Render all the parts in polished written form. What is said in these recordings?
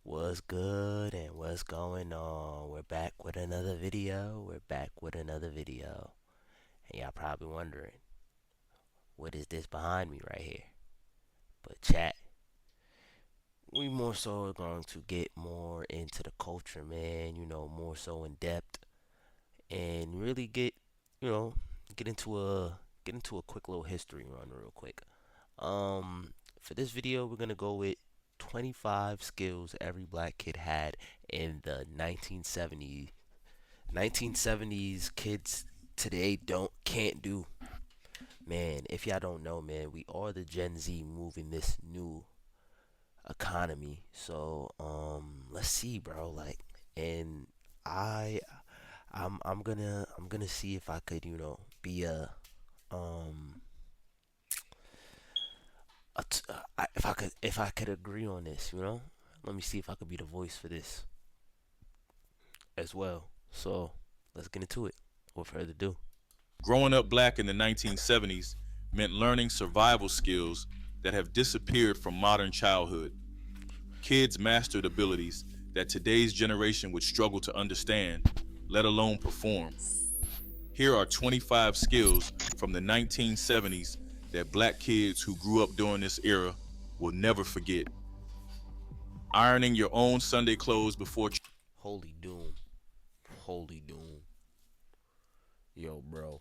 What's good and what's going on? We're back with another video. And y'all probably wondering, what is this behind me right here? But chat, we more so are going to get more into the culture, man, more so in depth and really you know, get into a get into a quick little history run real quick. For this video, we're going to go with 25 skills every black kid had in the 1970s kids today can't do. Man, if y'all don't know, man, we are the Gen Z moving this new economy. So let's see, bro. And I I'm gonna see if I could, be um if I could agree on this. Let me see if I could be the voice for this as well. So let's get into it. Without further ado. Growing up black in the 1970s meant learning survival skills that have disappeared from modern childhood. Kids mastered abilities that today's generation would struggle to understand, let alone perform. Here are 25 skills from the 1970s that black kids who grew up during this era will never forget. Ironing your own Sunday clothes before Holy doom. Holy doom. Yo, bro.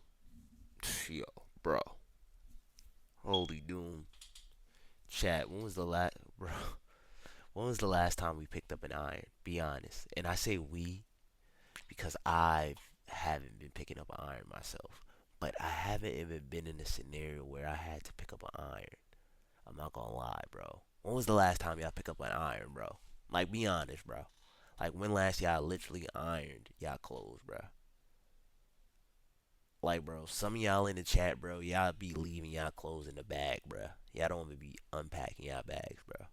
Yo, bro. Holy doom. Chat, when was the last bro? When was the last time we picked up an iron? Be honest. And I say we because I haven't been picking up an iron myself. But I haven't even been in a scenario where I had to pick up an iron. I'm not gonna lie, bro. When was the last time y'all pick up an iron, bro? Like, be honest, bro. Like, when last y'all literally ironed y'all clothes, bro? Like, bro, some of y'all in the chat, bro, y'all be leaving y'all clothes in the bag, bro. Y'all don't even be unpacking y'all bags, bro.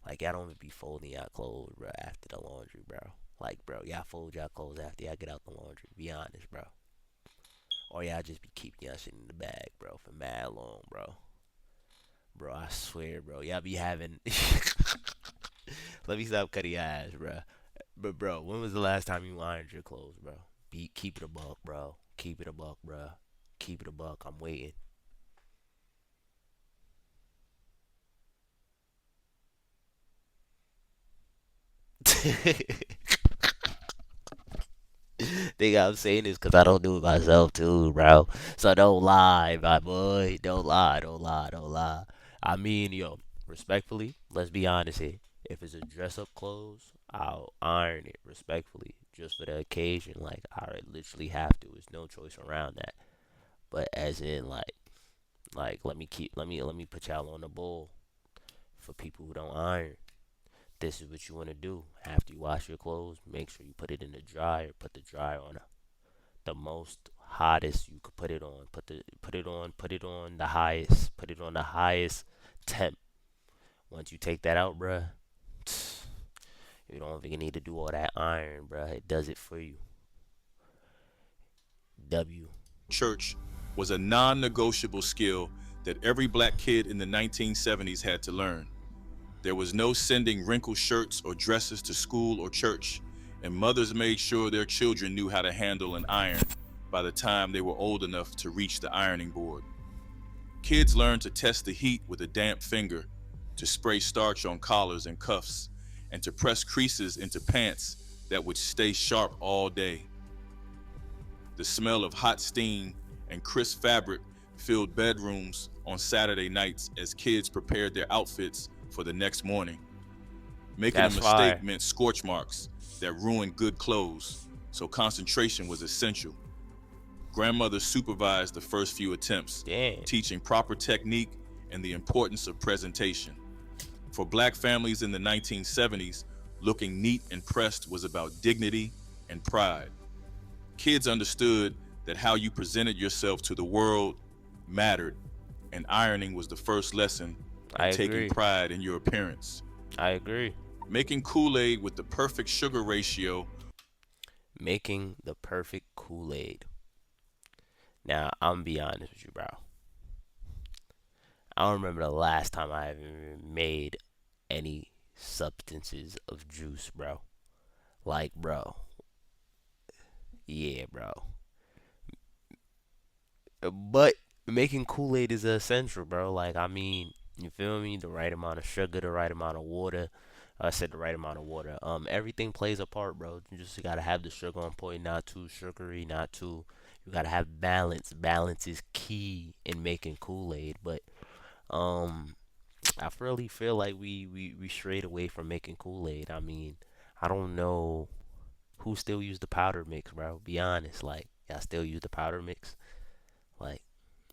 Like, y'all don't even be folding y'all clothes, bro, after the laundry, bro. Like, bro, y'all fold y'all clothes after y'all get out the laundry. Be honest, bro. Or y'all just be keeping y'all shit in the bag, bro, for mad long, bro. Bro, I swear, bro, y'all be having. Let me stop cutting your ass, bro. But, bro, when was the last time you ironed your clothes, bro? Keep it a buck, bro. Keep it a buck, bro. Keep it a buck. I'm waiting. Think I'm saying this because I don't do it myself too, bro. So don't lie, my boy. Don't lie, don't lie, don't lie. I mean, yo, respectfully, let's be honest here. If it's a dress up clothes, I'll iron it respectfully, just for the occasion. Like I literally have to. There's no choice around that. But as in, like let me put y'all on the bull for people who don't iron. This is what you want to do after you wash your clothes. Make sure you put it in the dryer. Put the dryer on the most hottest you could put it on. Put it on the highest. Put it on the highest temp. Once you take that out, bruh, you don't even need to do all that iron, bruh. It does it for you. W. church was a non negotiable skill that every black kid in the 1970s had to learn. There was no sending wrinkled shirts or dresses to school or church, and mothers made sure their children knew how to handle an iron by the time they were old enough to reach the ironing board. Kids learned to test the heat with a damp finger, to spray starch on collars and cuffs, and to press creases into pants that would stay sharp all day. The smell of hot steam and crisp fabric filled bedrooms on Saturday nights as kids prepared their outfits for the next morning. Making a That's mistake fire. meant scorch marks that ruined good clothes, so concentration was essential. Grandmother supervised the first few attempts, Damn. teaching proper technique and the importance of presentation. For black families in the 1970s, looking neat and pressed was about dignity and pride. Kids understood that how you presented yourself to the world mattered, and ironing was the first lesson I in taking agree. pride in your appearance. I agree. Making Kool-Aid with the perfect sugar ratio. Making the perfect Kool-Aid. Now, I'm gonna be honest with you, bro. I don't remember the last time I ever made any. substances of juice, bro. Like, bro, yeah, bro. But making Kool Aid is essential, bro. Like, I mean, you feel me? The right amount of sugar, the right amount of water. I said the right amount of water. Everything plays a part, bro. You just gotta have the sugar on point, not too sugary, not too. You gotta have balance. Balance is key in making Kool Aid. But um, I really feel like we strayed away from making Kool Aid. I mean, I don't know who still use the powder mix, bro. Be honest, like, I still use the powder mix. Like,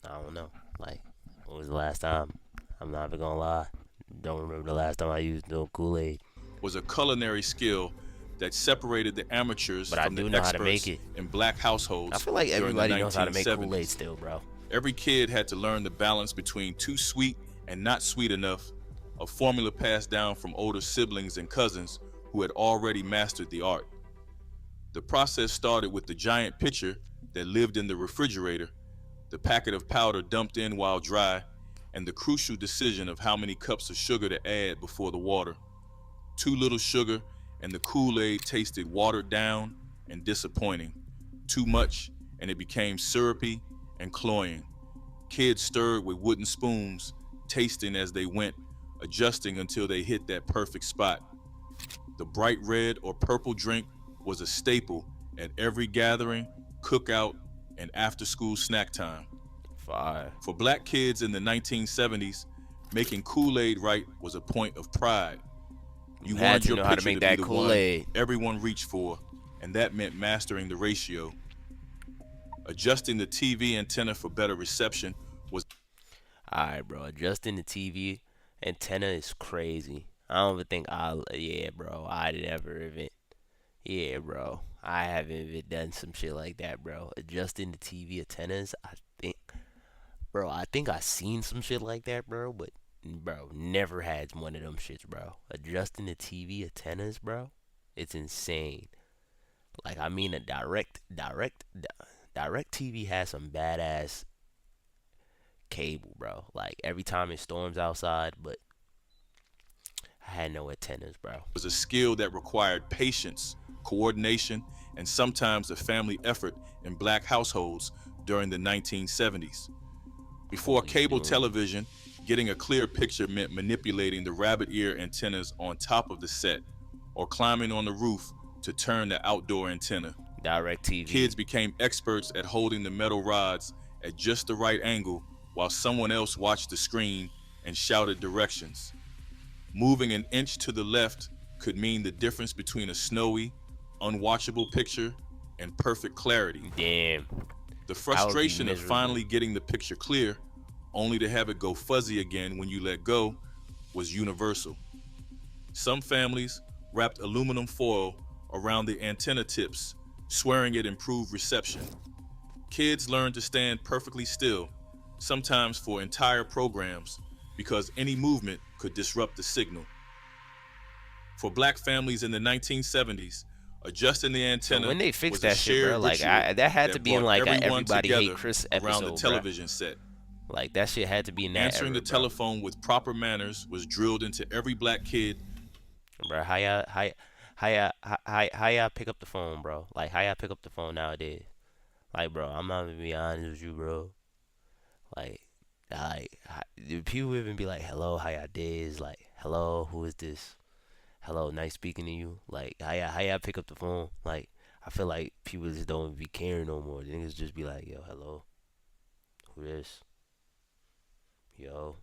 I don't know. Like, when was the last time? I'm not even gonna lie. Don't remember the last time I used no Kool Aid. Was a culinary skill that separated the amateurs But I from the do know how to make experts it. in black I households feel like during the everybody knows how to make Kool Aid 1970s. still, bro. Every kid had to learn the balance between too sweet and not sweet enough, a formula passed down from older siblings and cousins who had already mastered the art. The process started with the giant pitcher that lived in the refrigerator, the packet of powder dumped in while dry, and the crucial decision of how many cups of sugar to add before the water. Too little sugar, and the Kool Aid tasted watered down and disappointing. Too much, and it became syrupy and cloying. Kids stirred with wooden spoons, tasting as they went, adjusting until they hit that perfect spot. The bright red or purple drink was a staple at every gathering, cookout, and after school snack time. Fire. For black kids in the 1970s, making Kool Aid right was a point of pride. You You had wanted to your know how to pitcher make to be that the Kool one Aid. everyone reached for, and that meant mastering the ratio. Adjusting the TV antenna for better reception was Alright, bro. Adjusting the TV antenna is crazy. I don't even think I'll. Yeah, bro. I never even. Yeah, bro. I haven't even done some shit like that, bro. Adjusting the TV antennas, I think. Bro, I think I seen some shit like that, bro, but bro, never had one of them shits, bro. Adjusting the TV antennas, bro, it's insane. Like, I mean, a direct TV has some badass cable, bro. Like, every time it storms outside, but I had no antennas, bro. a skill that required patience, coordination, and sometimes a family effort in black households during the 1970s. Before All you cable doing, television, getting a clear picture meant manipulating the rabbit ear antennas on top of the set or climbing on the roof to turn the outdoor antenna. direct TV. Kids became experts at holding the metal rods at just the right angle while someone else watched the screen and shouted directions. Moving an inch to the left could mean the difference between a snowy, unwatchable picture and perfect clarity. Damn, The I would be frustration of miserable. finally getting the picture clear, only to have it go fuzzy again when you let go, was universal. Some families wrapped aluminum foil around the antenna tips, swearing it improved reception. Kids learned to stand perfectly still, sometimes for entire programs, because any movement could disrupt the signal. For black families in the 1970s, adjusting the So antenna when they fixed was a that shit, bro, shared like ritual that had to that be in brought like a everyone Everybody Hate together Chris around the episode, bro. television set. Like that shit had to be in that Answering era, the bro. telephone with proper manners was drilled into every black kid. Bro, how y'all pick up the phone, bro? Like how y'all pick up the phone nowadays? Like, bro, I'm not gonna be honest with you, bro. Like, do people even be like, "Hello, how y'all days?" Like, "Hello, who is this?" "Hello, nice speaking to you." Like, how y'all pick up the phone? Like, I feel like people just don't be caring no more. Niggas just be like, "Yo, hello, who this?" Yo.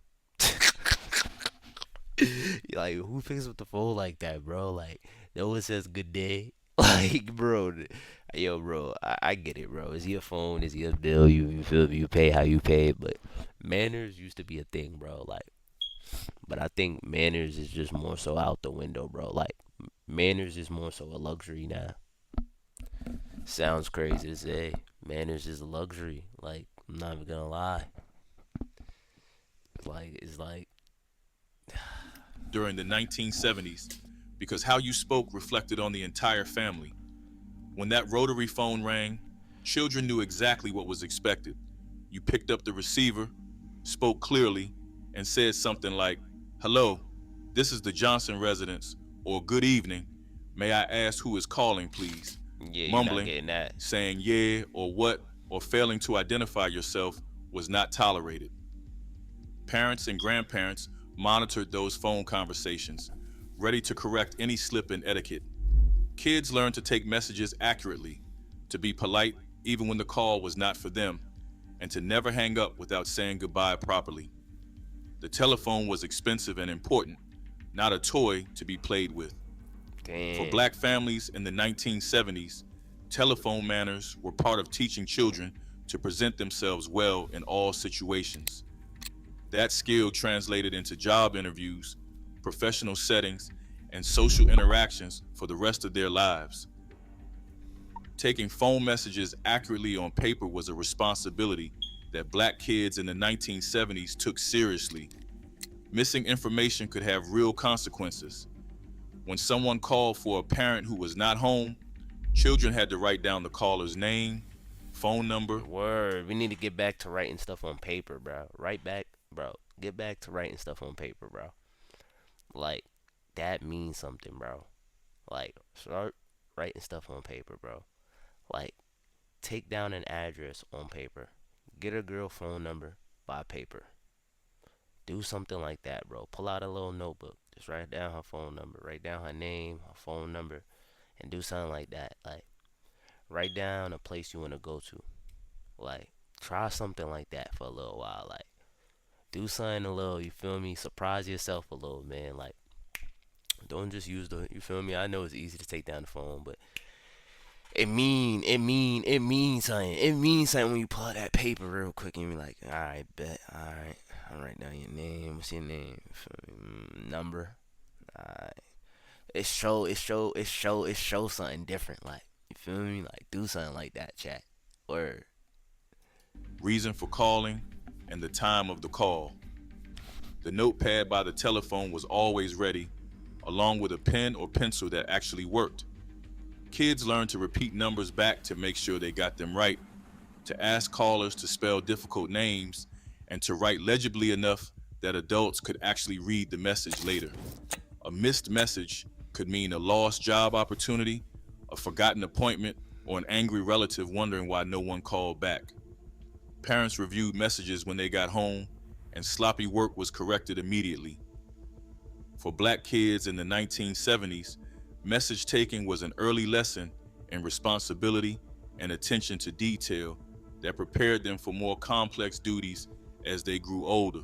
Like, who picks up the phone like that, bro? Like, no one says good day. Like, bro, yo, bro, I get it, bro. It's your phone, it's your bill. You feel me? You pay how you pay. But manners used to be a thing, bro. Like, but I think manners is just more so out the window, bro. Like, manners is more so a luxury now. Sounds crazy to say. Manners is a luxury. Like, I'm not even gonna lie. It's like During the 1970s, because how you spoke reflected on the entire family. When that rotary phone rang, children knew exactly what was expected. You picked up the receiver, spoke clearly, and said something like, "Hello," This is the Johnson residence, or good evening. May I ask who is calling, please? Yeah, you're not Mumbling, getting that. saying yeah or what, or failing to identify yourself was not tolerated. Parents and grandparents monitored those phone conversations, ready to correct any slip in etiquette. Kids learned to take messages accurately, to be polite even when the call was not for them, and to never hang up without saying goodbye properly. The telephone was expensive and important, not a toy to be played with. For Damn. black families in the 1970s, telephone manners were part of teaching children to present themselves well in all situations. That skill translated into job interviews, professional settings, and social interactions for the rest of their lives. Taking phone messages accurately on paper was a responsibility that black kids in the 1970s took seriously. Missing information could have real consequences. When someone called for a parent who was not home, children had to write down the caller's name, phone number. Word. We need to get back to writing stuff on paper, bro. Right back, bro. Get back to writing stuff on paper, bro. Like, that means something, bro. Like, start writing stuff on paper, bro. Like, take down an address on paper. Get a girl phone number by paper. Do something like that, bro. Pull out a little notebook. Just write down her phone number. Write down her name, her phone number, and do something like that. Like, write down a place you want to go to. Like, try something like that for a little while. Like, do something a little, you feel me? Surprise yourself a little, man. Like, don't just use the, you feel me? I know it's easy to take down the phone, but it means something. It means something when you pull out that paper real quick and be like, all right, bet, all right. I'll write down your name. What's your name? Number. Alright. It show something different. Like, you feel me? Like, do something like that, chat. Or Reason for calling, and the time of the call. The notepad by the telephone was always ready, along with a pen or pencil that actually worked. Kids learned to repeat numbers back to make sure they got them right, to ask callers to spell difficult names, and to write legibly enough that adults could actually read the message later. A missed message could mean a lost job opportunity, a forgotten appointment, or an angry relative wondering why no one called back. Parents reviewed messages when they got home, and sloppy work was corrected immediately. For black kids in the 1970s, message taking was an early lesson in responsibility and attention to detail that prepared them for more complex duties as they grew older.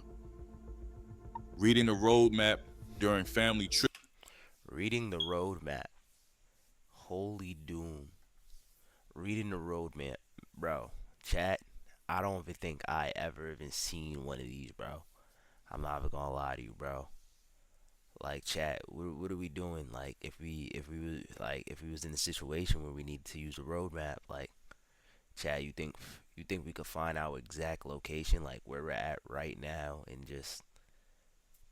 Reading a roadmap during family trips. reading the roadmap. Holy doom. Reading the roadmap. Bro, chat. I don't even think I ever even seen one of these, bro. I'm not even gonna lie to you, bro. Like, chat, what are we doing? Like, if we was in a situation where we need to use a roadmap, like, chat, you think we could find our exact location, like where we're at right now, and just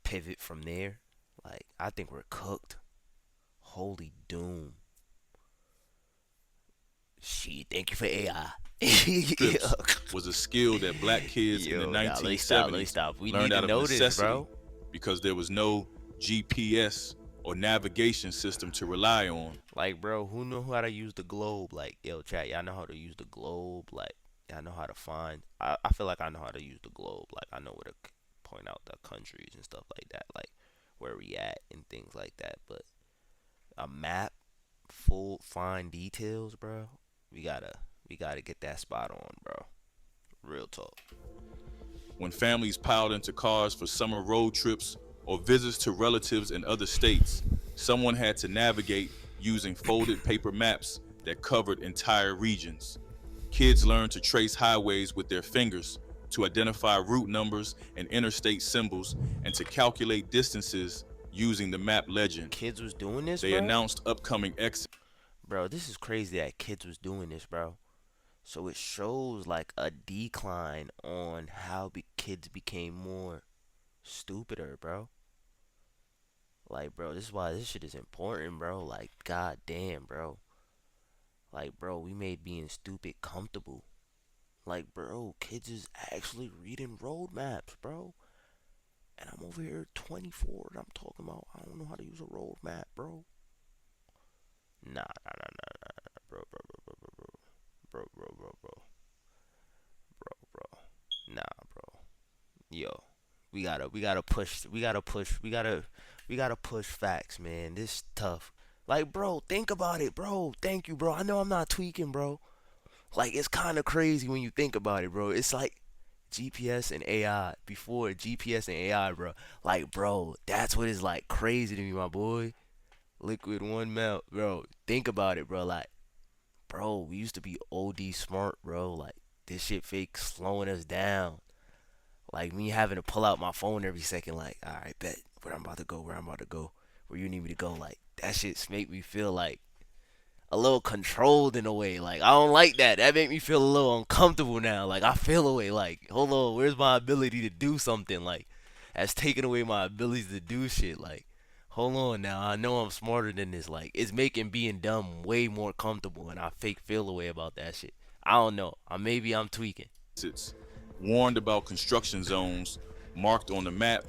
pivot from there? Like, I think we're cooked. Holy doom. Shit, thank you for AI. Strips was a skill that black kids in the Yo, now let me stop. Let me 1970s stop. We learned need to out of know this, necessity bro. because there was no GPS or navigation system to rely on. Like, bro, who know how to use the globe? Like, yo, chat, y'all know how to use the globe? Like, y'all know how to find. I feel like I know how to use the globe. Like, I know where to point out the countries and stuff like that. Like, where we at and things like that. But a map, full fine details, bro. We gotta, we gotta get that spot on, bro. Real talk. When families piled into cars for summer road trips or visits to relatives in other states, someone had to navigate using folded paper maps that covered entire regions. Kids learned to trace highways with their fingers, to identify route numbers and interstate symbols, and to calculate distances using the map legend. Kids was doing this, They bro. announced upcoming exits. Bro, this is crazy that kids was doing this, bro. So it shows like a decline on how kids became more stupider, bro. Like, bro, this is why this shit is important, bro. Like, god damn, bro. Like, bro, we made being stupid comfortable. Like, bro, kids is actually reading road maps, bro. And I'm over here 24 and I'm talking about I don't know how to use a road map, bro. Nah, bro, bro, bro, bro, bro, bro, bro, bro, bro, bro, bro, bro. Nah, bro. Yo, we gotta push facts, man. This tough. Like, bro, think about it, bro. Thank you, bro. I know I'm not tweaking, bro. Like, it's kind of crazy when you think about it, bro. It's like GPS and AI before GPS and AI, bro. Like, bro, that's what is like crazy to me, my boy. Liquid one melt, bro. Think about it, bro. Like, bro, we used to be OD smart, bro. Like, this shit fake slowing us down. Like me having to pull out my phone every second, like, all right, bet where I'm about to go, where I'm about to go, where you need me to go. Like that shit's make me feel like a little controlled in a way. Like I don't like that. That make me feel a little uncomfortable now. Like I feel away. Like hold on, where's my ability to do something? Like that's taking away my abilities to do shit. Like hold on now. I know I'm smarter than this. Like it's making being dumb way more comfortable, and I fake feel away about that shit. I don't know. Maybe I'm tweaking. Warned about construction zones marked on the map,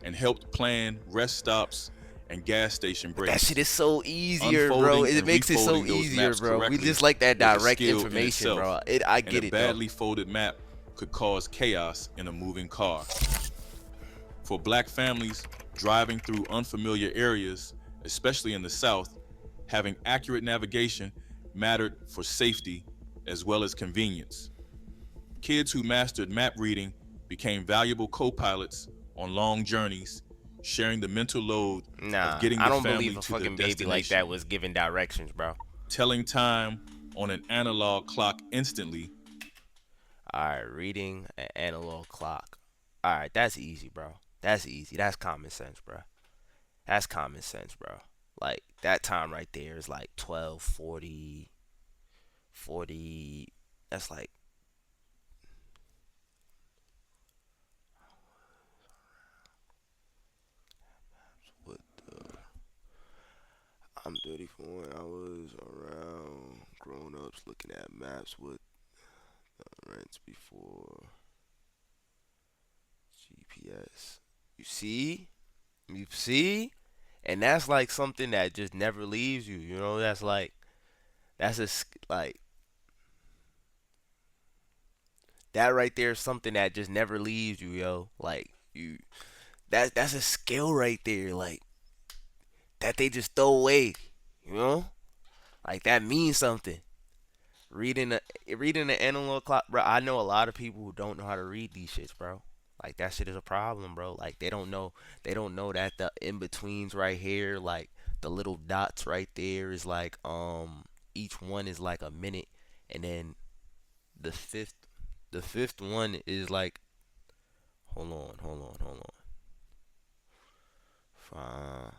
and helped plan rest stops and gas station But that shit breaks. is so easier, bro. Unfolding It and makes it so refolding those easier, maps bro. We correctly just like that was a direct skill in information, itself, bro. I and a get it though. badly folded map could cause chaos in a moving car. For black families driving through unfamiliar areas, especially in the South, having accurate navigation mattered for safety as well as convenience. Kids who mastered map reading became valuable co pilots on long journeys, sharing the mental load of Nah, getting I the don't believe family a to their fucking baby like that destination. was giving directions, bro. Telling time on an analog clock instantly All right, reading an analog clock. All right, that's easy, bro. That's easy. That's common sense, bro. That's common sense, bro. Like that time right there is like 12:40, 40. That's like what I'm 34 and I was around grown ups looking at maps with rents before GPS. You see? You see? And that's like something that just never leaves you. You know, that's like that's like that right there is something that just never leaves you, yo. Like you that's a skill right there, like that they just throw away. You know? Like that means something. Reading a reading the analog clock, bro. I know a lot of people who don't know how to read these shits, bro. Like that shit is a problem, bro. Like they don't know that the in betweens right here, like the little dots right there is like each one is like a minute, and then the fifth one is like hold on. 5,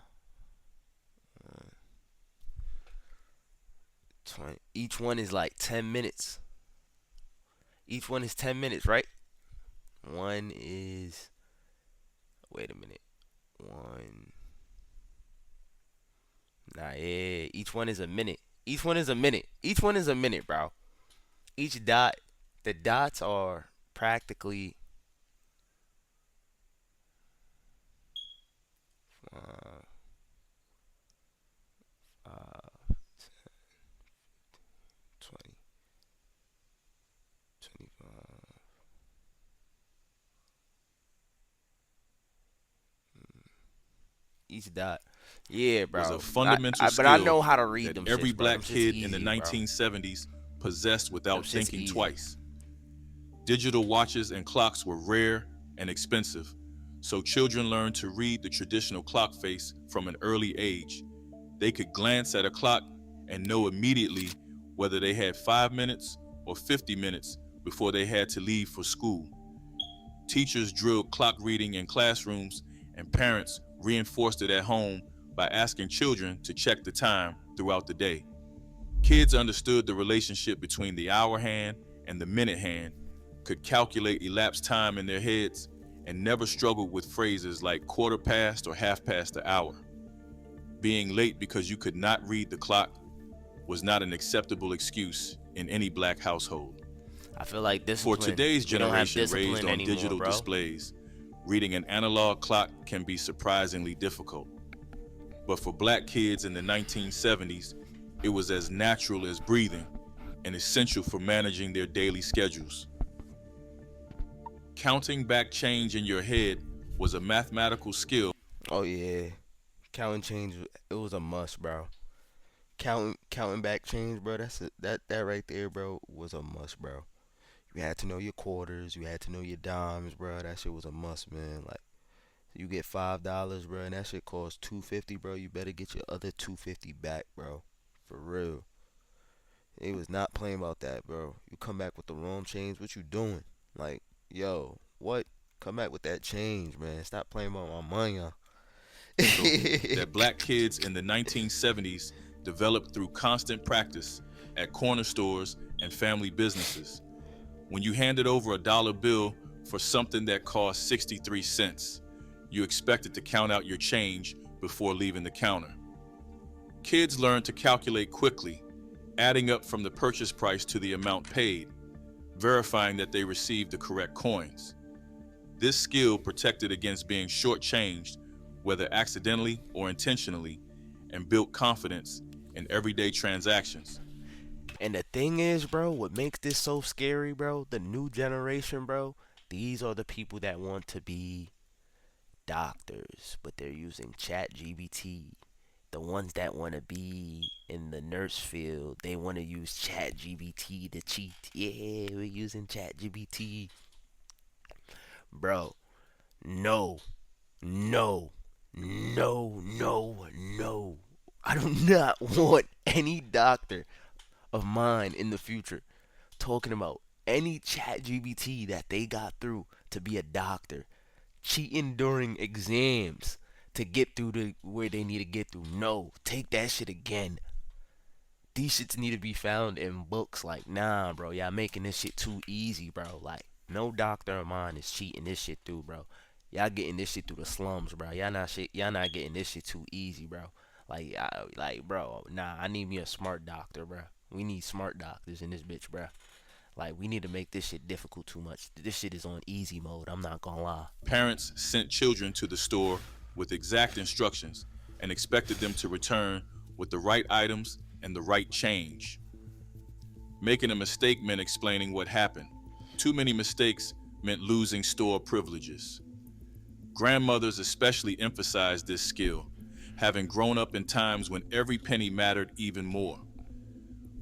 20. Each one is like 10 minutes. Each one is 10 minutes, right? One is wait a minute. One. Nah, yeah. Each one is a minute. Each one is a minute. Each one is a minute, bro. Each dot, the dots are practically 5, 5, 20, 25. Each dot. Yeah, was a bro. fundamental But I skill know how to read that them every shits, bro. Them black shit's kid in the easy, bro. 1970s possessed Them without shit's thinking easy. twice. Digital watches and clocks were rare and expensive, so children learned to read the traditional clock face from an early age. They could glance at a clock and know immediately whether they had 5 minutes or 50 minutes before they had to leave for school. Teachers drilled clock reading in classrooms, and parents reinforced it at home by asking children to check the time throughout the day. Kids understood the relationship between the hour hand and the minute hand, could calculate elapsed time in their heads, and never struggled with phrases like quarter past or half past the hour. Being late because you could not read the clock was not an acceptable excuse in any black household. I feel like For discipline. today's We don't have generation raised discipline on anymore, digital bro. displays, Reading an analog clock can be surprisingly difficult. But for black kids in the 1970s, it was as natural as breathing and essential for managing their daily schedules. Counting back change in your head was a mathematical skill. Oh yeah, counting change. It was a must, bro. Counting back change, bro. That right there, bro, was a must, bro. You had to know your quarters. You had to know your dimes, bro. That shit was a must, man. Like you get $5, bro, and that shit costs 250, bro. You better get your other 250 back, bro. For real. They was not playing about that, bro. You come back with the wrong change, what you doing? Like, yo, what? Come back with that change, man. Stop playing about my money, y'all. That black kids in the 1970s developed through constant practice at corner stores and family businesses. When you handed over a dollar bill for something that cost 63 cents, you expected to count out your change before leaving the counter. Kids learn to calculate quickly, adding up from the purchase price to the amount paid, verifying that they received the correct coins. This skill protected against being shortchanged, whether accidentally or intentionally, and built confidence in everyday transactions. And the thing is, bro, what makes this so scary, bro? The new generation, bro. These are the people that want to be doctors, but they're using Chat GBT. The ones that want to be in the nurse field, they want to use Chat GBT to cheat. Yeah, we're using Chat GBT. Bro, no, no, no, no, no. I do not want any doctor of mine in the future talking about any Chat GBT that they got through to be a doctor, cheating during exams to get through to where they need to get through. No, take that shit again. These shits need to be found in books. Like, nah, bro, y'all making this shit too easy, bro. Like, no doctor of mine is cheating this shit through, bro. Y'all getting this shit through the slums, bro. Y'all not getting this shit too easy, bro. Bro, nah, I need me a smart doctor, bro. We need smart doctors in this bitch, bro. Like, we need to make this shit difficult too much. This shit is on easy mode. I'm not gonna lie. Parents sent children to the store with exact instructions and expected them to return with the right items and the right change. Making a mistake meant explaining what happened. Too many mistakes meant losing store privileges. Grandmothers especially emphasized this skill, having grown up in times when every penny mattered even more.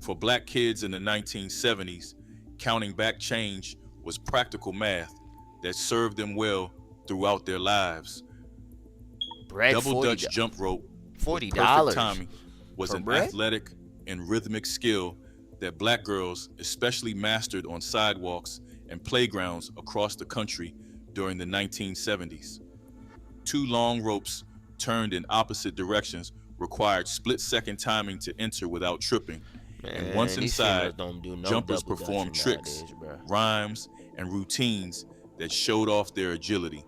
For black kids in the 1970s, counting back change was practical math that served them well throughout their lives. Bread Double forty Dutch jump rope with forty perfect dollars timing was for an bread. athletic and rhythmic skill that black girls especially mastered on sidewalks and playgrounds across the country during the 1970s. Two long ropes turned in opposite directions required split-second timing to enter without tripping, and once Man, these inside, females don't do no jumpers double performed dutching tricks, nowadays, bro. rhymes, and routines that showed off their agility.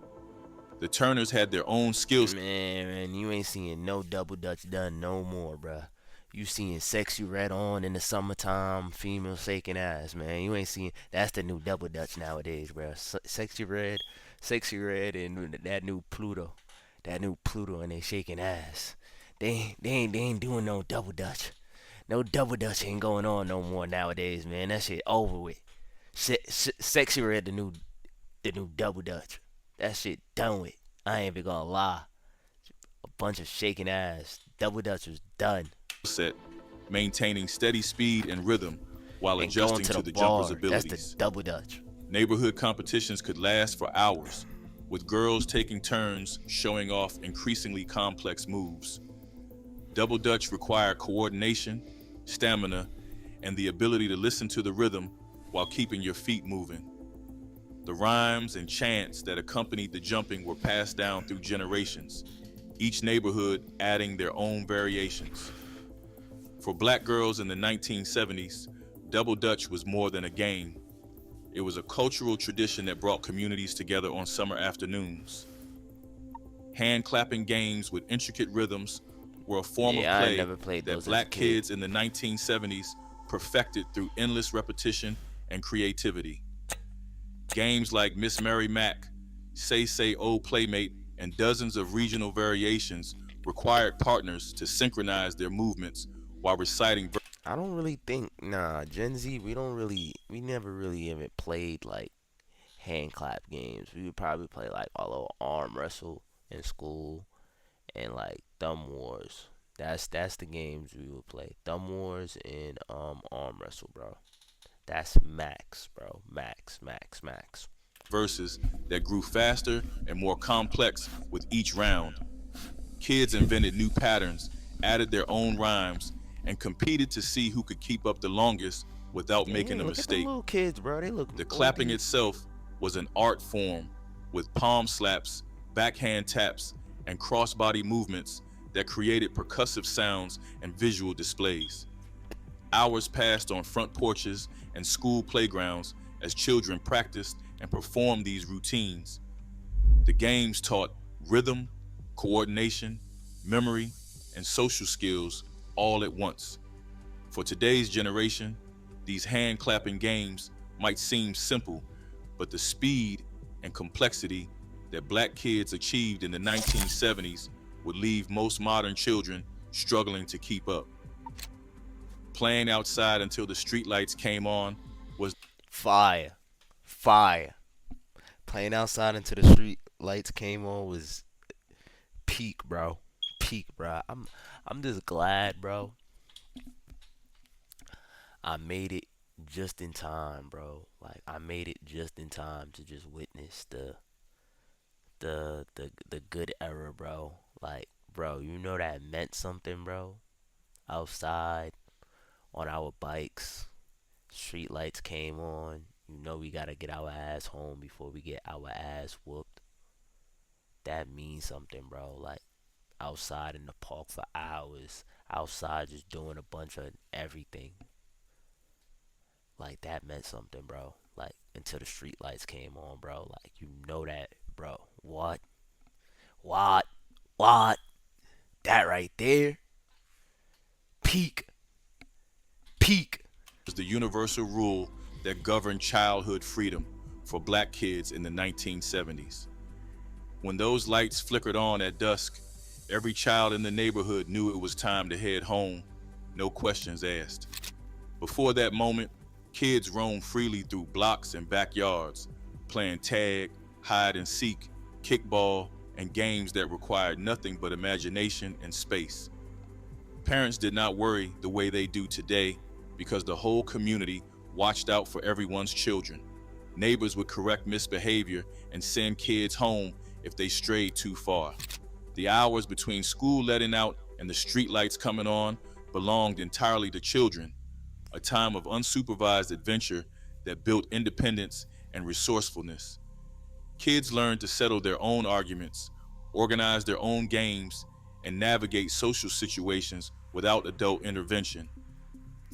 The Turners had their own skills Man, you ain't seeing no double dutch done no more, bruh. You seeing sexy red on in the summertime, female shaking ass, man. You ain't seeing that's the new double dutch nowadays, bruh. Sexy red, and that new Pluto, and they shaking ass. They ain't doing no double dutch. No double dutch ain't going on no more nowadays, man. That shit over with. Sexy red, the new double dutch. That shit done with. I ain't even gonna lie. A bunch of shaking ass. Double Dutch was done. set, maintaining steady speed and rhythm while And going adjusting to the to the jumper's bar. That's the abilities. double Dutch. Neighborhood competitions could last for hours, with girls taking turns showing off increasingly complex moves. Double Dutch required coordination, stamina, and the ability to listen to the rhythm while keeping your feet moving. The rhymes and chants that accompanied the jumping were passed down through generations, each neighborhood adding their own variations. For black girls in the 1970s, Double Dutch was more than a game. It was a cultural tradition that brought communities together on summer afternoons. Hand clapping games with intricate rhythms were a form of Yeah, I play never played that those as a black kid. kids in the 1970s perfected through endless repetition and creativity. Games like Miss Mary Mack, say oh playmate, and dozens of regional variations required partners to synchronize their movements while reciting. I don't really think, nah, Gen Z, we never really even played like hand clap games. We would probably play like a little arm wrestle in school and like thumb wars. That's the games we would play. Thumb wars and arm wrestle, bro. That's max, bro. Max, max, max. Verses that grew faster and more complex with each round. Kids invented new patterns, added their own rhymes, and competed to see who could keep up the longest without making Dang, a look at them mistake. little kids, bro. They look The clapping OD. itself was an art form with palm slaps, backhand taps, and crossbody movements that created percussive sounds and visual displays. Hours passed on front porches and school playgrounds as children practiced and performed these routines. The games taught rhythm, coordination, memory, and social skills all at once. For today's generation, these hand clapping games might seem simple, but the speed and complexity that black kids achieved in the 1970s would leave most modern children struggling to keep up. Playing outside until the streetlights came on was Fire. Fire. Playing outside until the street lights came on was peak, bro. Peak, bro. I'm just glad, bro. I made it just in time, bro. Like I made it just in time to just witness the good era, bro. Like, bro, you know that meant something, bro. Outside on our bikes, street lights came on. You know we gotta get our ass home before we get our ass whooped. That means something, bro. Like outside in the park for hours, outside just doing a bunch of everything. Like that meant something, bro. Like until the street lights came on, bro. Like you know that, bro. What? What? What? That right there. Peak. Peak. the universal rule that governed childhood freedom for black kids in the 1970s. When those lights flickered on at dusk, every child in the neighborhood knew it was time to head home, no questions asked. Before that moment, kids roamed freely through blocks and backyards, playing tag, hide and seek, kickball, and games that required nothing but imagination and space. Parents did not worry the way they do today because the whole community watched out for everyone's children. Neighbors would correct misbehavior and send kids home if they strayed too far. The hours between school letting out and the streetlights coming on belonged entirely to children, a time of unsupervised adventure that built independence and resourcefulness. Kids learned to settle their own arguments, organize their own games, and navigate social situations without adult intervention.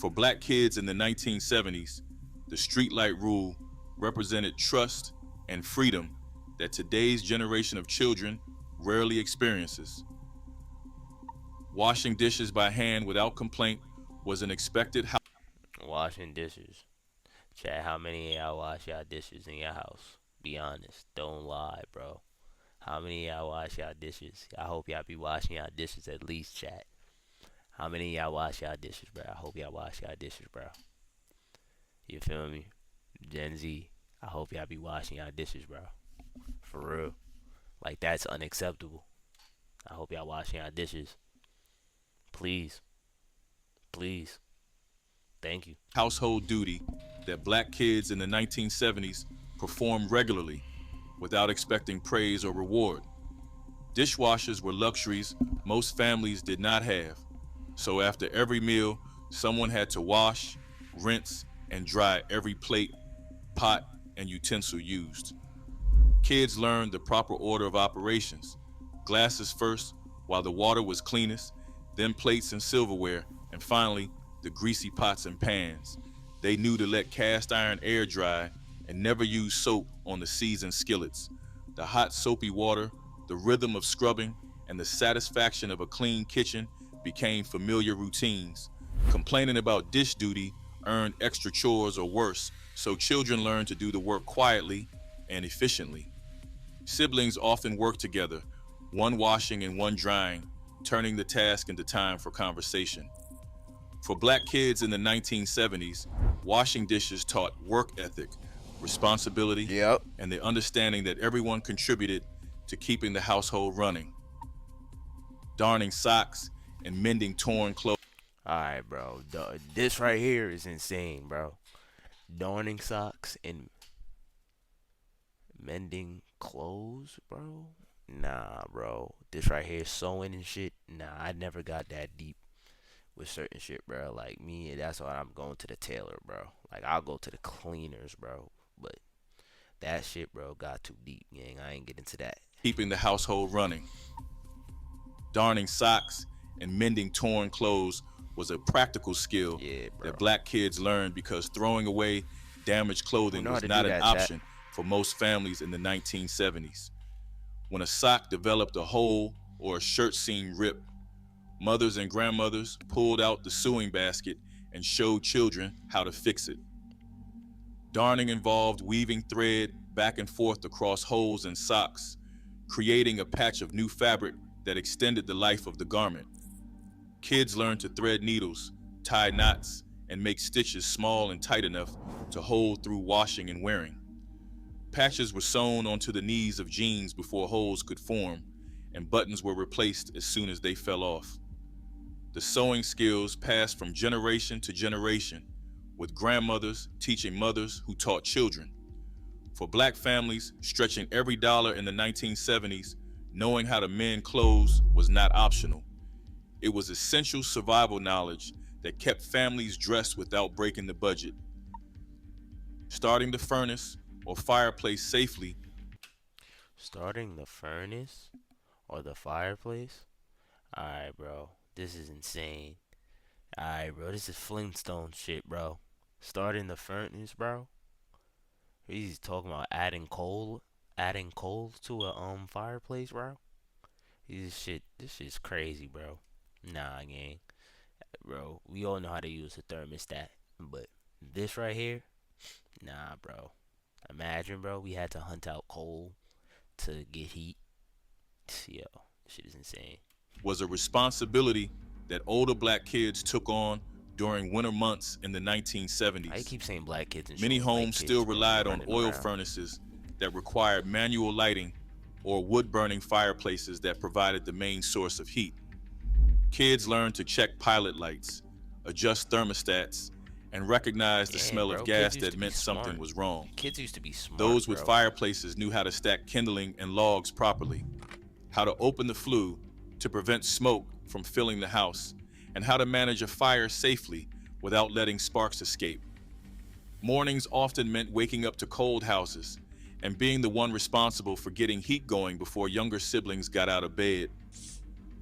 For black kids in the 1970s, the streetlight rule represented trust and freedom that today's generation of children rarely experiences. Washing dishes by hand without complaint was an expected Washing dishes. Chat, how many of y'all wash y'all dishes in your house? Be honest. Don't lie, bro. How many of y'all wash y'all dishes? I hope y'all be washing y'all dishes at least, chat. How many of y'all wash y'all dishes, bro? I hope y'all wash y'all dishes, bro. You feel me? Gen Z, I hope y'all be washing y'all dishes, bro. For real. Like, that's unacceptable. I hope y'all washing y'all dishes. Please. Please. Thank you. household duty that black kids in the 1970s performed regularly without expecting praise or reward. Dishwashers were luxuries most families did not have. So after every meal, someone had to wash, rinse, and dry every plate, pot, and utensil used. Kids learned the proper order of operations: glasses first, while the water was cleanest, then plates and silverware, and finally, the greasy pots and pans. They knew to let cast iron air dry and never use soap on the seasoned skillets. The hot, soapy water, the rhythm of scrubbing, and the satisfaction of a clean kitchen became familiar routines. Complaining about dish duty earned extra chores or worse, so children learned to do the work quietly and efficiently. Siblings often work together, one washing and one drying, turning the task into time for conversation. For black kids in the 1970s, washing dishes taught work ethic, responsibility, Yep. and the understanding that everyone contributed to keeping the household running. Darning socks and mending torn clothes. All right, bro. This right here is insane, bro. Darning socks and mending clothes, bro. Nah, bro. This right here, sewing and shit. Nah, I never got that deep with certain shit, bro. Like me, that's why I'm going to the tailor, bro. Like I'll go to the cleaners, bro. But that shit, bro, got too deep, gang. I ain't get into that. Keeping the household running. Darning socks and mending torn clothes was a practical skill Yeah, bro. that black kids learned because throwing away damaged Who clothing know how was to do not an that, chat? option for most families in the 1970s. When a sock developed a hole or a shirt seam ripped, mothers and grandmothers pulled out the sewing basket and showed children how to fix it. Darning involved weaving thread back and forth across holes in socks, creating a patch of new fabric that extended the life of the garment. Kids learned to thread needles, tie knots, and make stitches small and tight enough to hold through washing and wearing. Patches were sewn onto the knees of jeans before holes could form, and buttons were replaced as soon as they fell off. The sewing skills passed from generation to generation, with grandmothers teaching mothers who taught children. For black families, stretching every dollar in the 1970s, knowing how to mend clothes was not optional. It was essential survival knowledge that kept families dressed without breaking the budget. Starting the furnace or fireplace safely Starting the furnace or the fireplace? Alright, bro. This is insane. Alright, bro. This is Flintstone shit, bro. Starting the furnace, bro. He's talking about adding coal to a fireplace, bro. This shit's crazy, bro. Nah, gang, bro. We all know how to use a thermostat, but this right here, nah, bro. Imagine, bro, we had to hunt out coal to get heat. Yo, this shit is insane. was a responsibility that older black kids took on during winter months in the I 1970s. keep saying black kids and Many showing white homes kids, still bro. They relied on running oil around. furnaces that required manual lighting or wood burning fireplaces that provided the main source of heat. Kids learned to check pilot lights, adjust thermostats, and recognize the Damn, smell of bro. Kids gas used that to be meant something smart. was wrong. Kids used to be smart, Those with bro. fireplaces knew how to stack kindling and logs properly, how to open the flue to prevent smoke from filling the house, and how to manage a fire safely without letting sparks escape. Mornings often meant waking up to cold houses and being the one responsible for getting heat going before younger siblings got out of bed.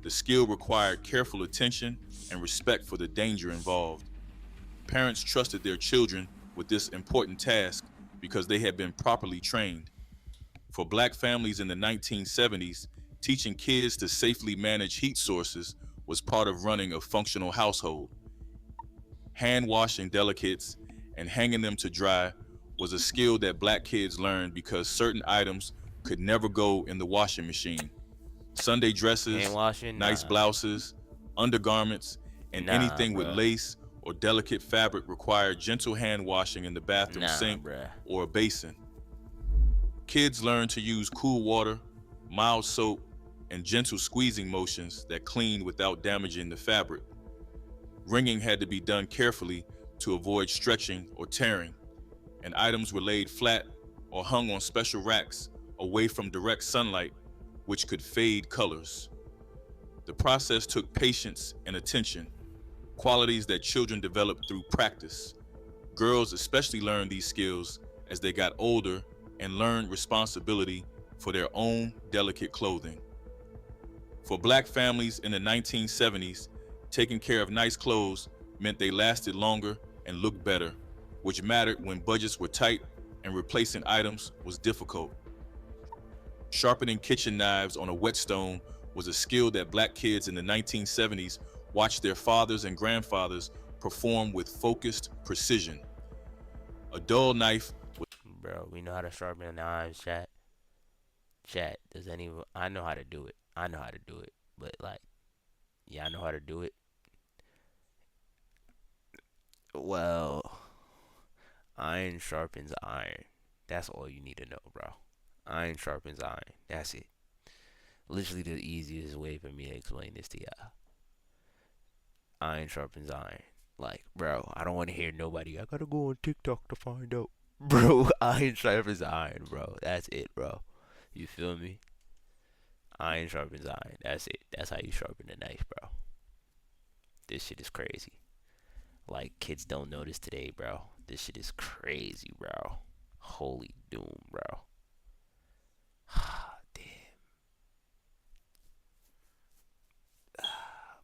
The skill required careful attention and respect for the danger involved. Parents trusted their children with this important task because they had been properly trained. For black families in the 1970s, teaching kids to safely manage heat sources was part of running a functional household. Hand washing delicates and hanging them to dry was a skill that black kids learned because certain items could never go in the washing machine. Sunday Hand dresses, washing? nice Nah. blouses, undergarments, and Nah, anything with bruh. lace or delicate fabric required gentle hand washing in the bathroom Nah, sink bruh. or a basin. Kids learn to use cool water, mild soap, and gentle squeezing motions that clean without damaging the fabric. Wringing had to be done carefully to avoid stretching or tearing, and items were laid flat or hung on special racks away from direct sunlight, which could fade colors. The process took patience and attention, qualities that children developed through practice. Girls especially learned these skills as they got older and learned responsibility for their own delicate clothing. For black families in the 1970s, taking care of nice clothes meant they lasted longer and looked better, which mattered when budgets were tight and replacing items was difficult. Sharpening kitchen knives on a whetstone was a skill that black kids in the 1970s watched their fathers and grandfathers perform with focused precision. A dull knife Bro, we know how to sharpen knives, chat. Chat, does anyone? I know how to do it. I know how to do it. But like, yeah, I know how to do it. Well, iron sharpens iron. That's all you need to know, bro. Iron sharpens iron. That's it. Literally the easiest way for me to explain this to y'all. Iron sharpens iron. Like, bro, I don't want to hear nobody. I gotta go on TikTok to find out. Bro, iron sharpens iron, bro. That's it, bro. You feel me? Iron sharpens iron. That's it. That's how you sharpen a knife, bro. This shit is crazy. Like, kids don't know this today, bro. This shit is crazy, bro. Holy doom, bro. Damn.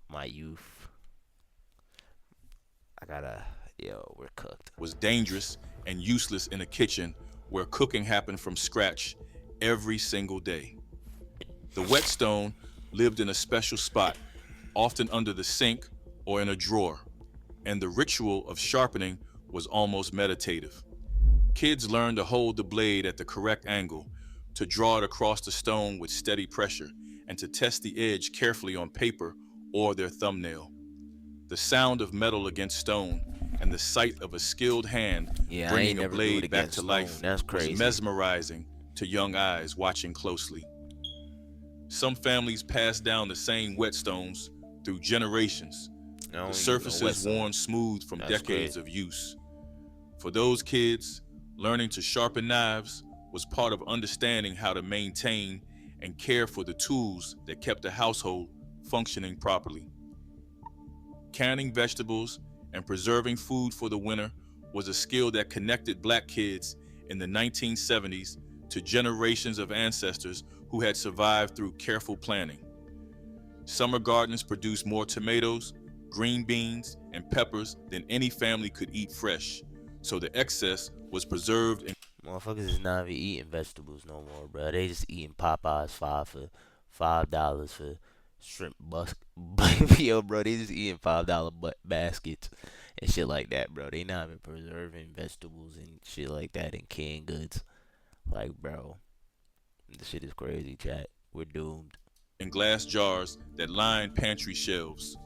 My youth. I gotta. Yo, we're cooked. Was dangerous and useless in a kitchen where cooking happened from scratch every single day. The whetstone lived in a special spot, often under the sink or in a drawer, and the ritual of sharpening was almost meditative. Kids learned to hold the blade at the correct angle, to draw it across the stone with steady pressure, and to test the edge carefully on paper or their thumbnail. The sound of metal against stone and the sight of a skilled hand Yeah, I ain't bringing a never do it blade back against to stone. life That's was crazy. mesmerizing to young eyes watching closely. Some families passed down the same whetstones through generations, I the don't use no surfaces whetstone. worn smooth from That's decades crazy. of use. For those kids, learning to sharpen knives was part of understanding how to maintain and care for the tools that kept the household functioning properly. Canning vegetables and preserving food for the winter was a skill that connected black kids in the 1970s to generations of ancestors who had survived through careful planning. Summer gardens produced more tomatoes, green beans, and peppers than any family could eat fresh, so the excess was preserved in Motherfuckers is not even eating vegetables no more, bro. They just eating Popeyes $5 for shrimp bus. Yo, bro, they just eating $5 baskets and shit like that, bro. They not even preserving vegetables and shit like that and canned goods. Like, bro, this shit is crazy, chat. We're doomed. glass jars that lined pantry shelves.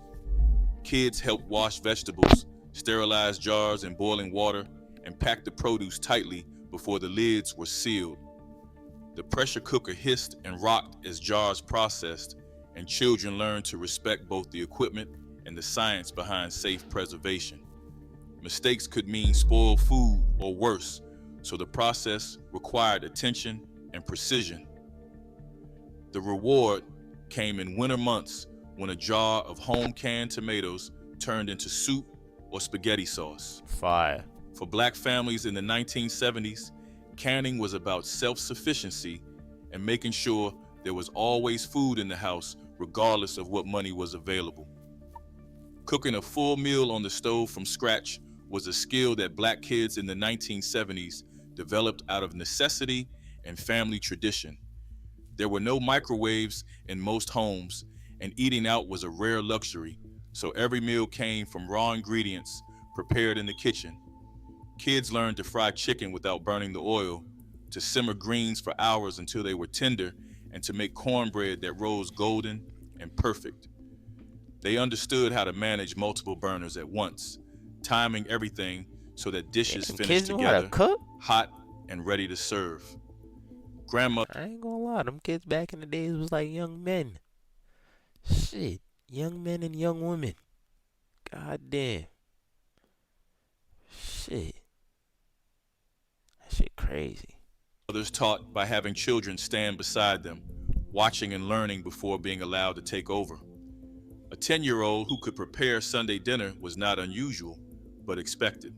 Kids helped wash vegetables, sterilize jars in boiling water, and pack the produce tightly before the lids were sealed. The pressure cooker hissed and rocked as jars processed, and children learned to respect both the equipment and the science behind safe preservation. Mistakes could mean spoiled food or worse, so the process required attention and precision. The reward came in winter months when a jar of home canned tomatoes turned into soup or spaghetti sauce. Fire. For black families in the 1970s, canning was about self sufficiency and making sure there was always food in the house, regardless of what money was available. Cooking a full meal on the stove from scratch was a skill that black kids in the 1970s developed out of necessity and family tradition. There were no microwaves in most homes, and eating out was a rare luxury, so every meal came from raw ingredients prepared in the kitchen. Kids learned to fry chicken without burning the oil, to simmer greens for hours until they were tender, and to make cornbread that rose golden and perfect. They understood how to manage multiple burners at once, timing everything so that dishes Damn, finished kids know how to together, cook? hot and ready to serve. Grandmother I ain't gonna lie, them kids back in the days was like young men. Shit. Young men and young women. God damn. Shit. That shit crazy. Others taught by having children stand beside them, watching and learning before being allowed to take over. A 10-year-old who could prepare Sunday dinner was not unusual, but expected.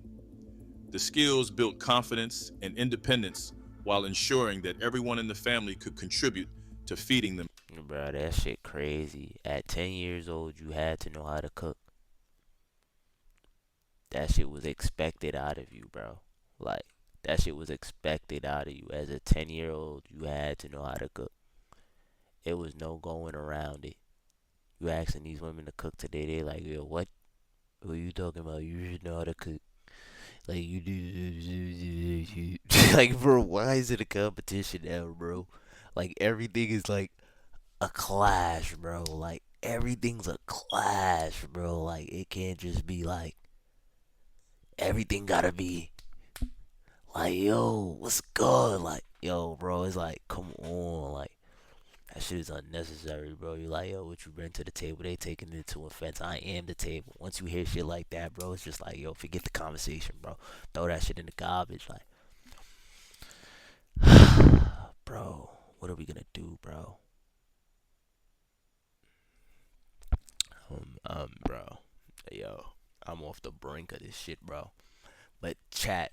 The skills built confidence and independence while ensuring that everyone in the family could contribute to feeding them. Bro, that shit crazy. At 10 years old, you had to know how to cook. That shit was expected out of you, bro. Like, that shit was expected out of you. As a 10-year-old, you had to know how to cook. It was no going around it. You asking these women to cook today, they like, yo, what? What are you talking about? You should know how to cook. Like, you do. Like, bro, why is it a competition now, bro? Like everything is like a clash, bro. Like everything's a clash, bro. Like it can't just be like everything gotta be like, yo, what's good? Like, yo, bro, it's like, come on, like that shit is unnecessary, bro. You're like, yo, what you bring to the table? They taking it to offense. I am the table. Once you hear shit like that, bro, it's just like, yo, forget the conversation, bro. Throw that shit in the garbage, like, bro. What are we gonna do, bro? Bro, yo, I'm off the brink of this shit, bro. But chat,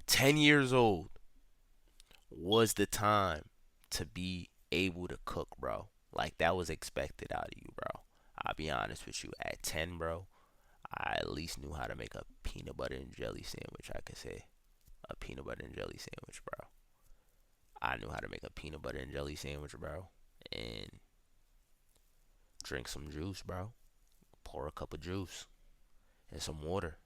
10 years old was the time to be able to cook, bro. Like that was expected out of you, bro. I'll be honest with you. At 10, bro, I at least knew how to make a peanut butter and jelly sandwich. I could say a peanut butter and jelly sandwich, bro. I knew how to make a peanut butter and jelly sandwich, bro. And drink some juice, bro. Pour a cup of juice and some water.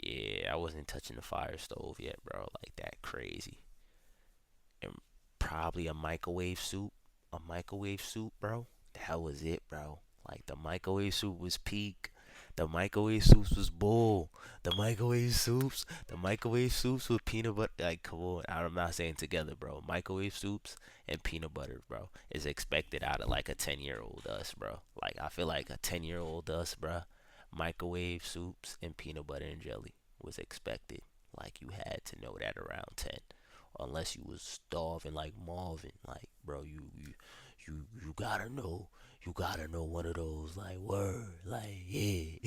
Yeah, I wasn't touching the fire stove yet, bro. Like that crazy. And probably a microwave soup. A microwave soup, bro. That was it, bro. Like the microwave soup was peak. The microwave soups was bull. The microwave soups with peanut butter. Like, come on. I'm not saying together, bro. Microwave soups and peanut butter, bro, is expected out of like a 10-year-old us, bro. Like, I feel like a 10-year-old us, bro. Microwave soups and peanut butter and jelly was expected. Like, you had to know that around 10 unless you was starving like Marvin. Like, bro, you gotta know. You gotta know one of those like word, like yeah.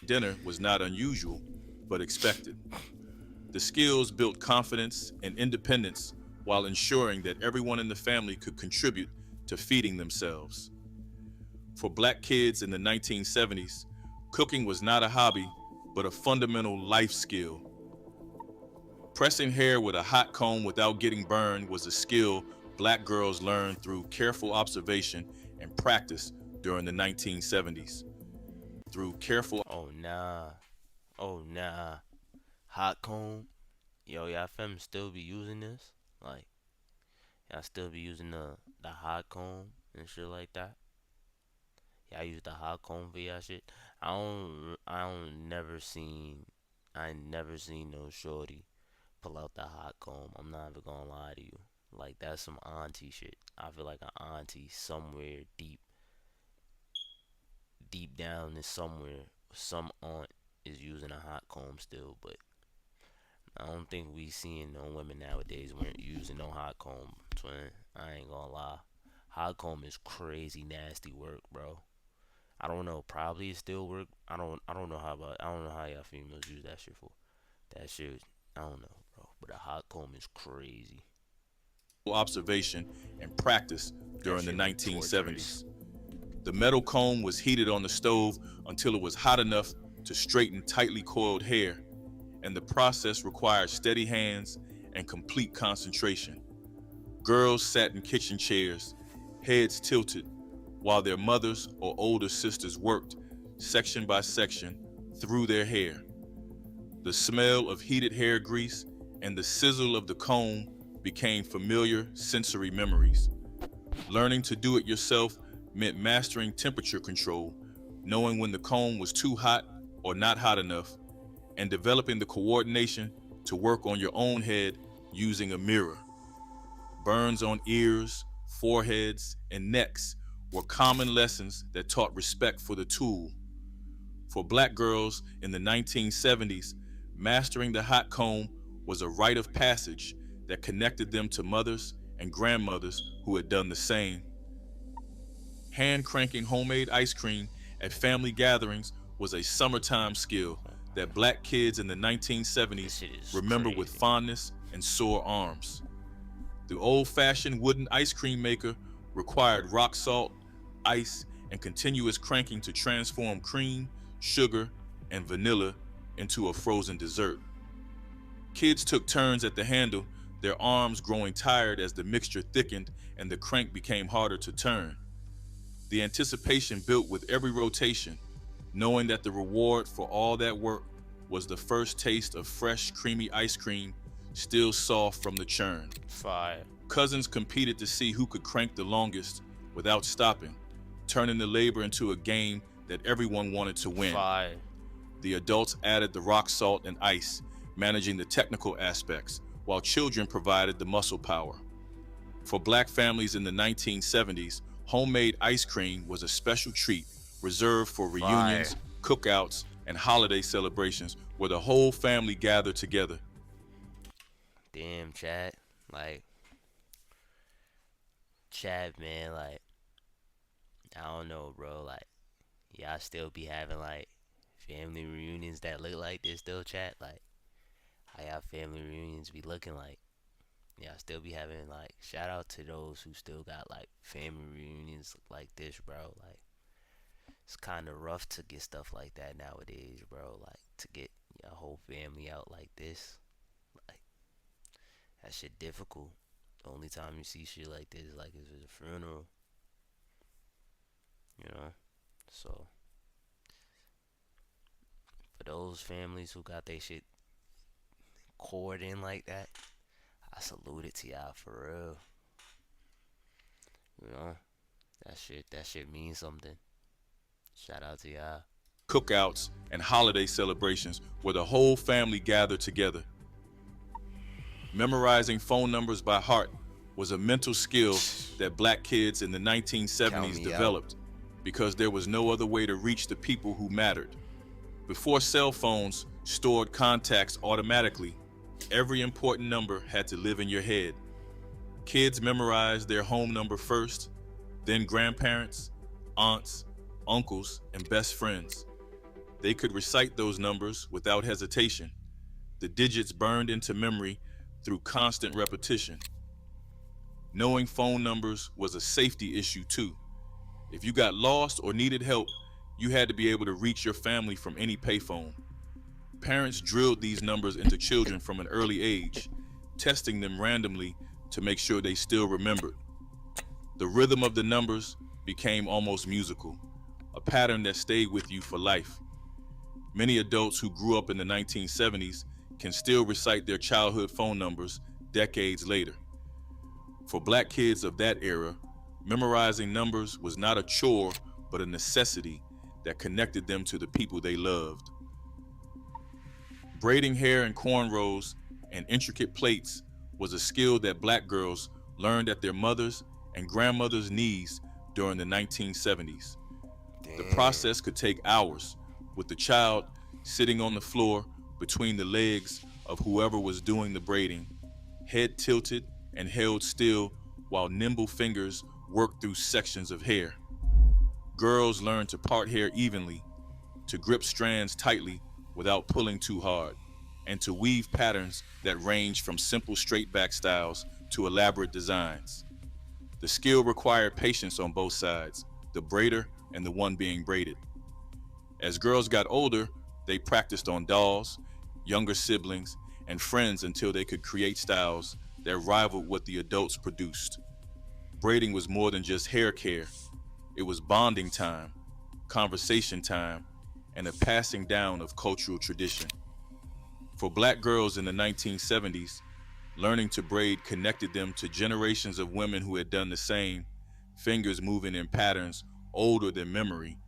Dinner was not unusual, but expected. The skills built confidence and independence while ensuring that everyone in the family could contribute to feeding themselves. For black kids in the 1970s, cooking was not a hobby, but a fundamental life skill. Pressing hair with a hot comb without getting burned was a skill black girls learned through careful observation and practice during the 1970s. Through careful Oh nah, oh nah. Hot comb. Yo, y'all fam still be using this? Like, y'all still be using the hot comb and shit like that? Y'all use the hot comb for y'all shit? I never seen no shorty pull out the hot comb. I'm not even gonna lie to you. Like that's some auntie shit. I feel like an auntie somewhere deep down in somewhere, some aunt is using a hot comb still, but I don't think we seeing no women nowadays weren't using no hot comb. Twin, I ain't gonna lie. Hot comb is crazy nasty work, bro. I don't know. Probably it still work. I don't know how about. I don't know how y'all females use that shit for. That shit. I don't know, bro. But a hot comb is crazy. observation and practice That during the shit like torturous. 1970s. The metal comb was heated on the stove until it was hot enough to straighten tightly coiled hair, and the process required steady hands and complete concentration. Girls sat in kitchen chairs, heads tilted, while their mothers or older sisters worked, section by section, through their hair. The smell of heated hair grease and the sizzle of the comb became familiar sensory memories. Learning to do it yourself meant mastering temperature control, knowing when the comb was too hot or not hot enough, and developing the coordination to work on your own head using a mirror. Burns on ears, foreheads, and necks were common lessons that taught respect for the tool. For black girls in the 1970s, mastering the hot comb was a rite of passage that connected them to mothers and grandmothers who had done the same. Hand cranking homemade ice cream at family gatherings was a summertime skill that black kids in the This 1970s shit is remember with crazy. fondness and sore arms. The old fashioned wooden ice cream maker required rock salt, ice, and continuous cranking to transform cream, sugar, and vanilla into a frozen dessert. Kids took turns at the handle, their arms growing tired as the mixture thickened and the crank became harder to turn. The anticipation built with every rotation, knowing that the reward for all that work was the first taste of fresh, creamy ice cream, still soft from the churn. Fire. Cousins competed to see who could crank the longest without stopping, turning the labor into a game that everyone wanted to win. Fire. The adults added the rock salt and ice, managing the technical aspects, while children provided the muscle power. For black families in the 1970s, homemade ice cream was a special treat reserved for Fire. reunions, cookouts, and holiday celebrations where the whole family gathered together. Damn, Chad. Like, Chad, man, like, I don't know, bro. Like, y'all still be having, like, family reunions that look like this, still, Chad? Like, how y'all family reunions be looking like? Y'all still be having, like, shout out to those who still got, like, family reunions like this, bro. Like, it's kind of rough to get stuff like that nowadays, bro. Like, to get your whole family out like this. Like, that shit difficult. The only time you see shit like this is like if it's a funeral, you know. So for those families who got their shit cored in like that, I salute it to y'all for real. You know, that shit means something. Shout out to y'all. Cookouts and holiday celebrations where the whole family gathered together. Memorizing phone numbers by heart was a mental skill that black kids in the Count 1970s me out. developed because there was no other way to reach the people who mattered. Before cell phones stored contacts automatically, every important number had to live in your head. Kids memorized their home number first, then grandparents, aunts, uncles, and best friends. They could recite those numbers without hesitation. The digits burned into memory through constant repetition. Knowing phone numbers was a safety issue too. If you got lost or needed help, you had to be able to reach your family from any payphone. Parents drilled these numbers into children from an early age, testing them randomly to make sure they still remembered. The rhythm of the numbers became almost musical, a pattern that stayed with you for life. Many adults who grew up in the 1970s can still recite their childhood phone numbers decades later. For black kids of that era, memorizing numbers was not a chore but a necessity that connected them to the people they loved. Braiding hair in cornrows and intricate plaits was a skill that black girls learned at their mothers' and grandmothers' knees during the 1970s. The Damn. process could take hours, with the child sitting on the floor between the legs of whoever was doing the braiding, head tilted and held still while nimble fingers worked through sections of hair. Girls learned to part hair evenly, to grip strands tightly without pulling too hard, and to weave patterns that ranged from simple straight back styles to elaborate designs. The skill required patience on both sides, the braider and the one being braided. As girls got older, they practiced on dolls, younger siblings, and friends until they could create styles that rivaled what the adults produced. Braiding was more than just hair care, it was bonding time, conversation time, and a passing down of cultural tradition. For black girls in the 1970s, learning to braid connected them to generations of women who had done the same, fingers moving in patterns older than memory.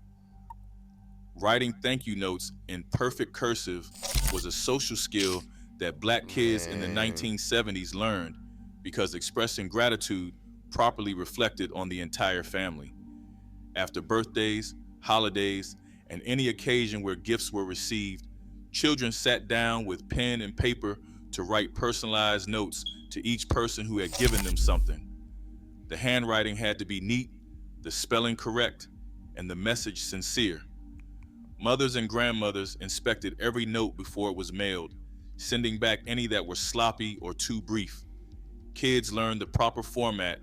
Writing thank you notes in perfect cursive was a social skill that black kids in the Man. 1970s learned because expressing gratitude properly reflected on the entire family. After birthdays, holidays, and any occasion where gifts were received, children sat down with pen and paper to write personalized notes to each person who had given them something. The handwriting had to be neat, the spelling correct, and the message sincere. Mothers and grandmothers inspected every note before it was mailed, sending back any that were sloppy or too brief. Kids learned the proper format,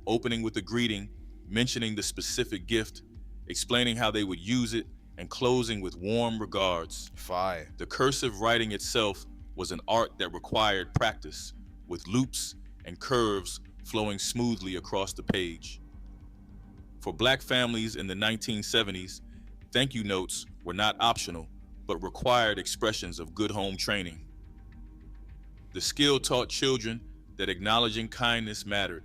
opening with a greeting, mentioning the specific gift, explaining how they would use it, and closing with warm regards. Fire. The cursive writing itself was an art that required practice, with loops and curves flowing smoothly across the page. For black families in the 1970s, thank you notes were not optional, but required expressions of good home training. The skill taught children that acknowledging kindness mattered.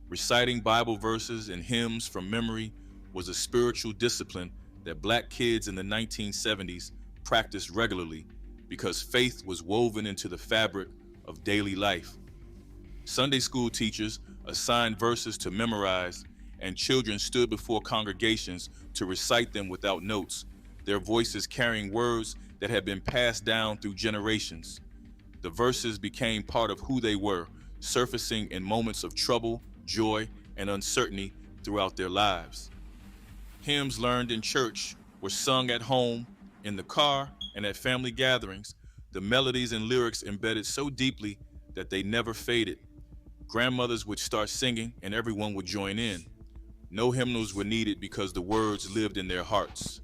Reciting Bible verses and hymns from memory was a spiritual discipline that black kids in the 1970s practiced regularly because faith was woven into the fabric of daily life. Sunday school teachers assigned verses to memorize, and children stood before congregations to recite them without notes, their voices carrying words that had been passed down through generations. The verses became part of who they were, surfacing in moments of trouble, joy, and uncertainty throughout their lives. Hymns learned in church were sung at home, in the car, and at family gatherings, the melodies and lyrics embedded so deeply that they never faded. Grandmothers would start singing and everyone would join in. No hymnals were needed because the words lived in their hearts.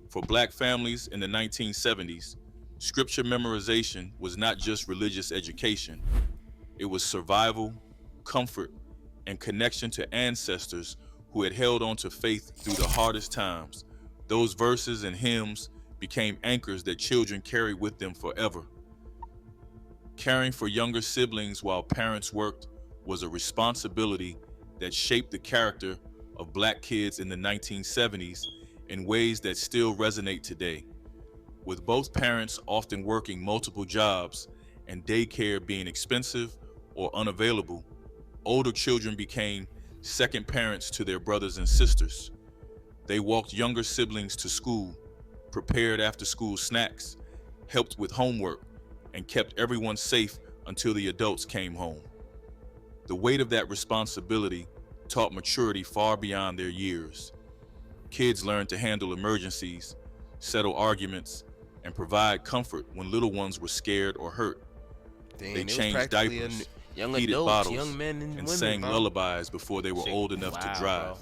For black families in the 1970s, scripture memorization was not just religious education, it was survival, comfort, and connection to ancestors who had held on to faith through the hardest times. Those verses and hymns became anchors that children carried with them forever. Caring for younger siblings while parents worked was a responsibility that shaped the character of black kids in the 1970s in ways that still resonate today. With both parents often working multiple jobs and daycare being expensive or unavailable, older children became second parents to their brothers and sisters. They walked younger siblings to school, prepared after school snacks, helped with homework, and kept everyone safe until the adults came home. The weight of that responsibility taught maturity far beyond their years. Kids learned to handle emergencies, settle arguments, and provide comfort when little ones were scared or hurt. They Damn, it was changed practically diapers, young heated adults, young bottles, men and and women, sang bro. lullabies before they were Shit, old enough to wow, drive. bro.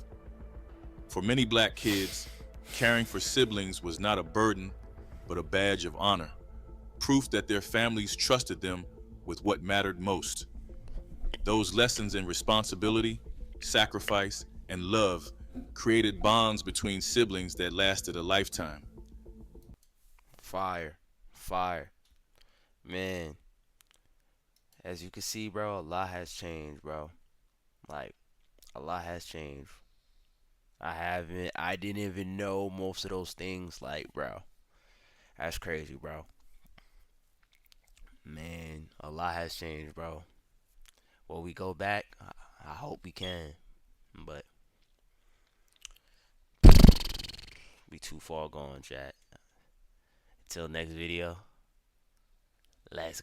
For many black kids, caring for siblings was not a burden, but a badge of honor, proof that their families trusted them with what mattered most. Those lessons in responsibility, sacrifice, and love created bonds between siblings that lasted a lifetime. Fire, fire, man. As you can see, bro, a lot has changed, bro. Like a lot has changed. I didn't even know most of those things. Like, bro, that's crazy, bro. Man, a lot has changed, bro. Will we go back? I hope we can, but we too far gone, chat. Until next video, let's